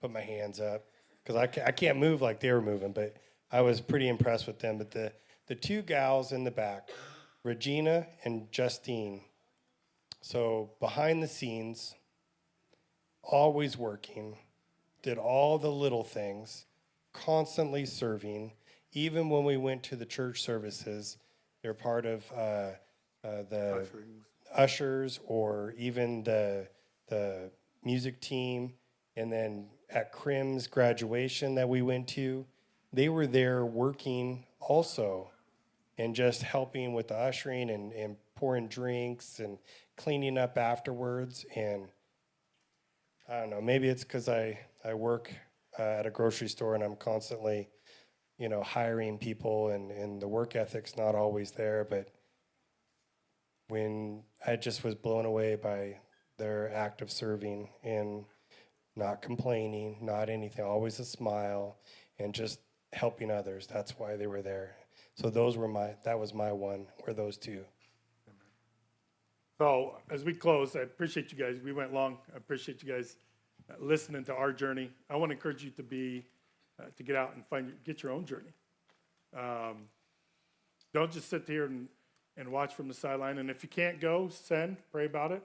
S2: put my hands up, because I can't move like they were moving, but I was pretty impressed with them. But the two gals in the back, Regina and Justine, so behind the scenes, always working, did all the little things, constantly serving. Even when we went to the church services, they're part of the ushers, or even the music team. And then at Krim's graduation that we went to, they were there working also, and just helping with the ushering and pouring drinks and cleaning up afterwards. And I don't know, maybe it's because I work at a grocery store, and I'm constantly, hiring people, and the work ethic's not always there. But when I just was blown away by their act of serving and not complaining, not anything, always a smile, and just helping others. That's why they were there. So that was my one, were those two.
S1: So as we close, I appreciate you guys. We went long. I appreciate you guys listening to our journey. I want to encourage you to get out and get your own journey. Don't just sit here and watch from the sideline. And if you can't go, pray about it.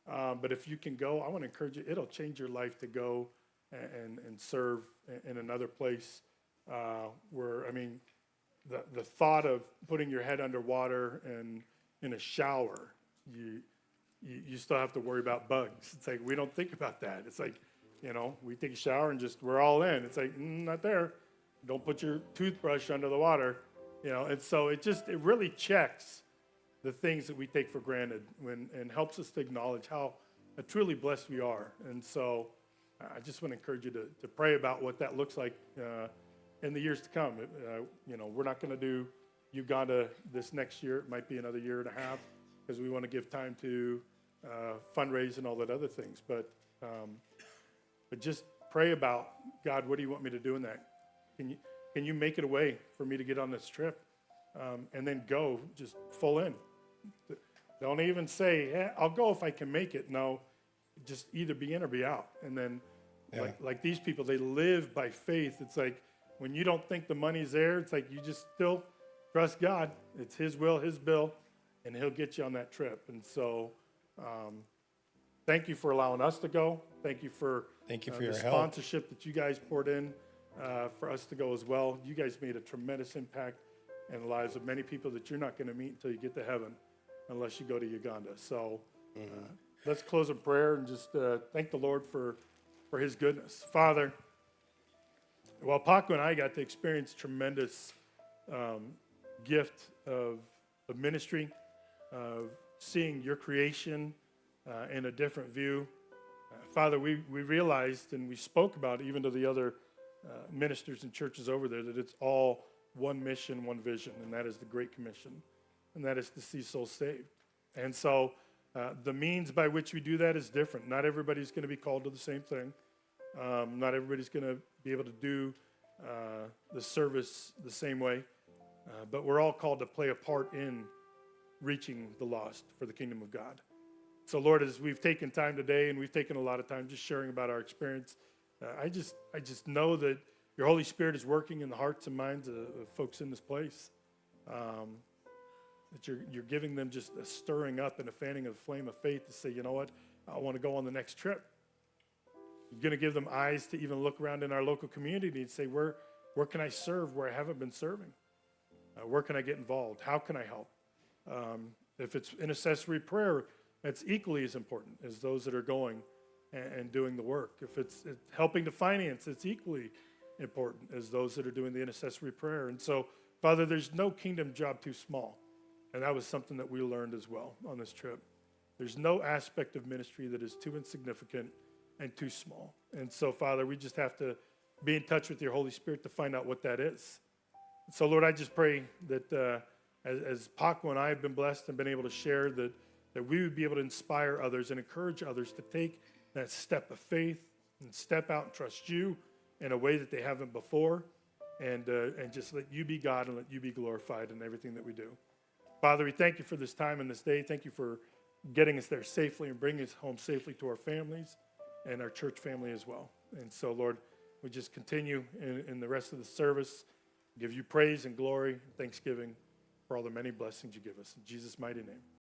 S1: But if you can go, I want to encourage you. It'll change your life to go and serve in another place where, I mean, the thought of putting your head underwater and in a shower, you still have to worry about bugs. It's like, we don't think about that. It's like, we take a shower and we're all in. It's like, not there. Don't put your toothbrush under the water, And so it really checks the things that we take for granted and helps us to acknowledge how truly blessed we are. And so I just want to encourage you to pray about what that looks like in the years to come. We're not going to do Uganda this next year. It might be another year and a half because we want to give time to fundraise and all that other things. But just pray about, God, what do you want me to do in that? Can you make it a way for me to get on this trip? And then go just full in. Don't even say, I'll go if I can make it. No, just either be in or be out. And then like these people, they live by faith. It's like when you don't think the money's there, it's like you just still trust God. It's his will, his bill, and he'll get you on that trip. And so thank you for allowing us to go. Thank you for
S2: your
S1: sponsorship that you guys poured in for us to go as well. You guys made a tremendous impact in the lives of many people that you're not going to meet until you get to heaven, unless you go to Uganda. So let's close in prayer and just thank the Lord for his goodness. Father, while Paco and I got to experience tremendous gift of ministry, of seeing your creation in a different view, Father, we realized and we spoke about, even to the other ministers and churches over there, that it's all one mission, one vision, and that is the Great Commission, and that is to see souls saved. And so the means by which we do that is different. Not everybody's going to be called to the same thing. Not everybody's going to be able to do the service the same way, but we're all called to play a part in reaching the lost for the kingdom of God. So, Lord, as we've taken time today, and we've taken a lot of time just sharing about our experience, I just know that your Holy Spirit is working in the hearts and minds of folks in this place. That you're giving them just a stirring up and a fanning of the flame of faith to say, you know what, I want to go on the next trip. You're going to give them eyes to even look around in our local community and say, where can I serve where I haven't been serving? Where can I get involved? How can I help? If it's intercessory prayer, that's equally as important as those that are going and doing the work. If it's helping to finance, it's equally important as those that are doing the intercessory prayer. And so, Father, there's no kingdom job too small. And that was something that we learned as well on this trip. There's no aspect of ministry that is too insignificant and too small. And so, Father, we just have to be in touch with your Holy Spirit to find out what that is. So, Lord, I just pray that as Paco and I have been blessed and been able to share, that we would be able to inspire others and encourage others to take that step of faith and step out and trust you in a way that they haven't before, and just let you be God and let you be glorified in everything that we do. Father, we thank you for this time and this day. Thank you for getting us there safely and bringing us home safely to our families and our church family as well. And so, Lord, we just continue in the rest of the service, give you praise and glory and thanksgiving for all the many blessings you give us. In Jesus' mighty name.